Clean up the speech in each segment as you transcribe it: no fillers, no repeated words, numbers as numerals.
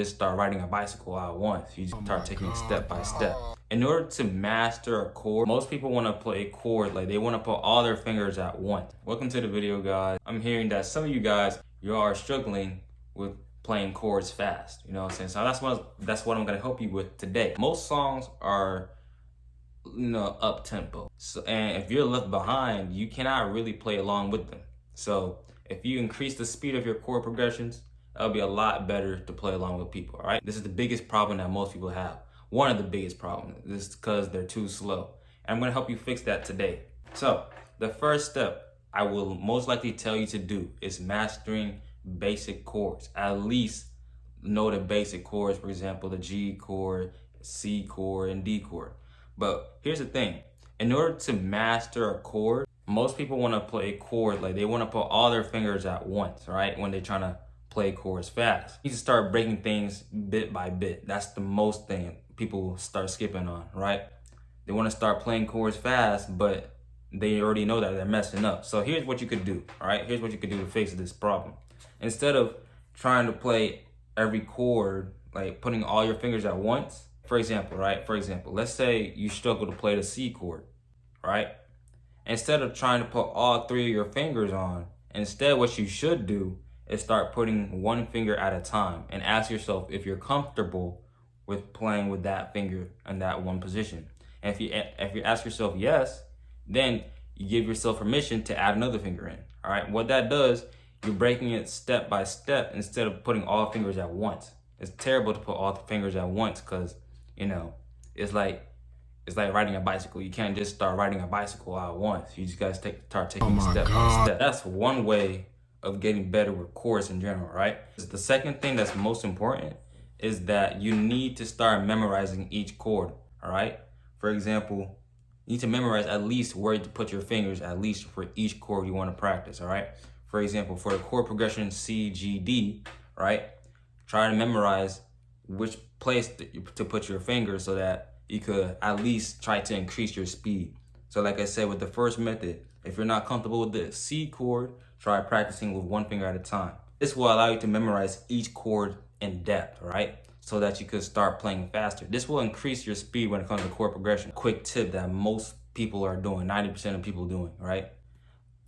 just start riding a bicycle at once. You just start taking it step by step. In order to master a chord, most people want to play a chord like they want to put all their fingers at once. Welcome to the video, guys. I'm hearing that some of you guys, you are struggling with playing chords fast. You know what I'm saying? So that's what I'm gonna help you with today. Most songs are, up tempo. So, and if you're left behind, you cannot really play along with them. So if you increase the speed of your chord progressions, that'll be a lot better to play along with people, all right? This is the biggest problem that most people have. One of the biggest problems is because they're too slow. And I'm gonna help you fix that today. So the first step I will most likely tell you to do is mastering basic chords. At least know the basic chords, for example, the G chord, C chord, and D chord. But here's the thing, in order to master a chord, most people want to play a chord like they want to put all their fingers at once, right? When they're trying to play chords fast. You need to start breaking things bit by bit. That's the most thing people start skipping on, right? They want to start playing chords fast, but they already know that they're messing up. So here's what you could do, all right? Here's what you could do to fix this problem. Instead of trying to play every chord, like putting all your fingers at once, for example, let's say you struggle to play the C chord, right? Instead of trying to put all three of your fingers on, instead what you should do is start putting one finger at a time and ask yourself if you're comfortable with playing with that finger in that one position. And if you ask yourself yes, then you give yourself permission to add another finger in, all right? What that does, you're breaking it step by step instead of putting all fingers at once. It's terrible to put all the fingers at once because, it's like riding a bicycle. You can't just start riding a bicycle at once. You just gotta start taking it step by step. That's one way of getting better with chords in general, right? The second thing that's most important is that you need to start memorizing each chord, all right? For example, you need to memorize at least where to put your fingers, at least for each chord you want to practice, all right? For example, for the chord progression C, G, D, right? Try to memorize which place to put your fingers so that you could at least try to increase your speed. So like I said, with the first method, if you're not comfortable with the C chord, try practicing with one finger at a time. This will allow you to memorize each chord in depth, right? So that you could start playing faster. This will increase your speed when it comes to chord progression. Quick tip that most people are doing, 90% of people doing, right?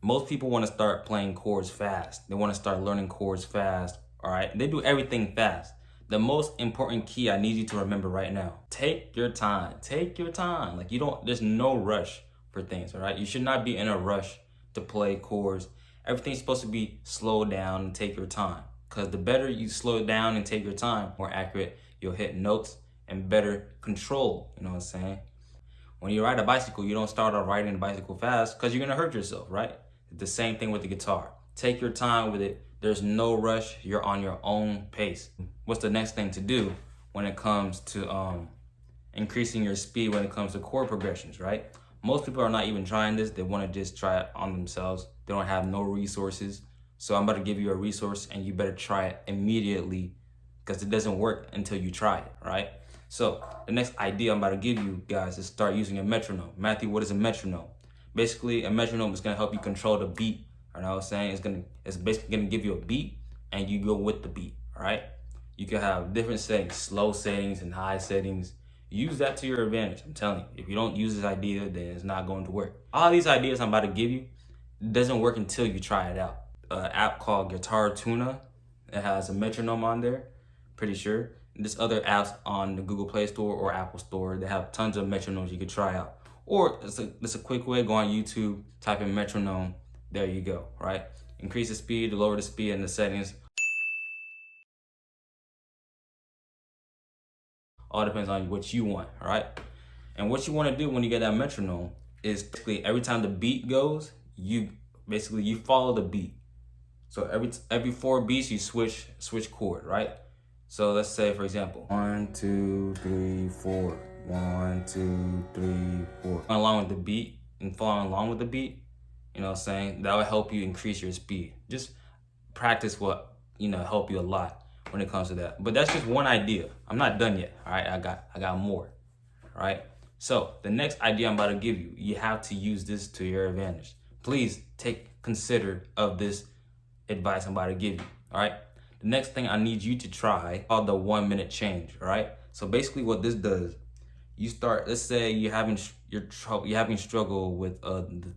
Most people want to start playing chords fast. They want to start learning chords fast, all right? They do everything fast. The most important key I need you to remember right now, take your time. Take your time. Like there's no rush for things, all right? You should not be in a rush to play chords. Everything's supposed to be slowed down and take your time. Because the better you slow it down and take your time, more accurate you'll hit notes and better control, you know what I'm saying? When you ride a bicycle, you don't start off riding a bicycle fast because you're gonna hurt yourself, right? The same thing with the guitar. Take your time with it. There's no rush. You're on your own pace. What's the next thing to do when it comes to increasing your speed when it comes to chord progressions, right? Most people are not even trying this. They want to just try it on themselves. They don't have no resources. So I'm about to give you a resource and you better try it immediately because it doesn't work until you try it, right? So the next idea I'm about to give you guys is start using a metronome. Matthew, what is a metronome? Basically, a metronome is gonna help you control the beat. You know what I'm saying? It's basically gonna give you a beat and you go with the beat, all right? You can have different settings, slow settings and high settings. Use that to your advantage, I'm telling you. If you don't use this idea, then it's not going to work. All these ideas I'm about to give you, it doesn't work until you try it out. An app called Guitar Tuna, it has a metronome on there, pretty sure. And there's other apps on the Google Play Store or Apple Store. They have tons of metronomes you could try out. Or it's a quick way, go on YouTube, type in metronome, there you go, right? Increase the speed, lower the speed in the settings. All depends on what you want, all right? And what you want to do when you get that metronome is basically every time the beat goes, you follow the beat. So every 4 beats you switch chord, right? So let's say, for example, 1, 2, 3, 4. 1, 2, 3, 4. Along with the beat and following along with the beat, you know what I'm saying? That will help you increase your speed. Just practice what, help you a lot when it comes to that. But that's just one idea. I'm not done yet, all right? I got more, all right? So the next idea I'm about to give you, you have to use this to your advantage. Please consider of this advice I'm about to give you, all right? The next thing I need you to try called the 1 minute change, all right? So basically what this does, you start, let's say you're having struggle with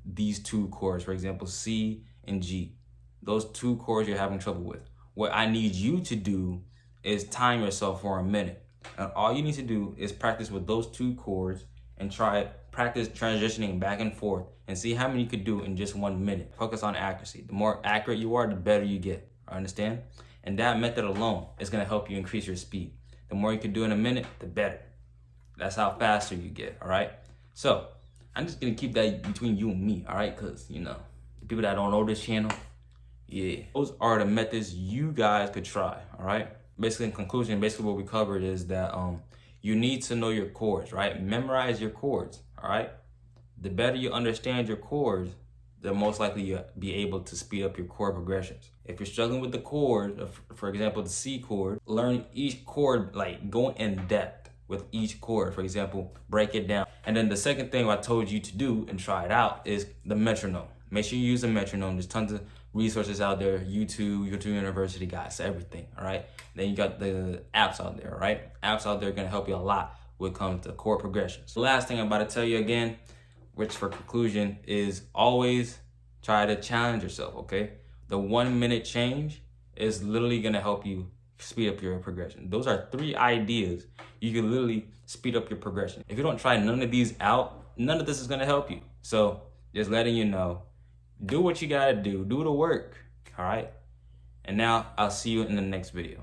these two chords, for example, C and G. Those two chords you're having trouble with. What I need you to do is time yourself for a minute. And all you need to do is practice with those two chords and practice transitioning back and forth and see how many you could do in just 1 minute. Focus on accuracy. The more accurate you are, the better you get. Understand? And that method alone is gonna help you increase your speed. The more you can do in a minute, the better. That's how faster you get, all right? So I'm just gonna keep that between you and me, all right? Cause you know, the people that don't know this channel, yeah, those are the methods you guys could try, all right? Basically, in conclusion, basically what we covered is that you need to know your chords, right? Memorize your chords, all right? The better you understand your chords, the most likely you'll be able to speed up your chord progressions. If you're struggling with the chord, for example, the C chord, learn each chord, like go in depth with each chord. For example, break it down. And then the second thing I told you to do and try it out is the metronome. Make sure you use a metronome. There's tons of resources out there, YouTube University, guys, everything, all right? Then you got the apps out there, right? Apps out there are gonna help you a lot when it comes to chord progressions. The last thing I'm about to tell you again, which for conclusion is always try to challenge yourself, okay? The 1 minute change is literally gonna help you speed up your progression. Those are 3 ideas you can literally speed up your progression. If you don't try none of these out, none of this is gonna help you. So just letting you know, do what you gotta do the work, all right? And now I'll see you in the next video.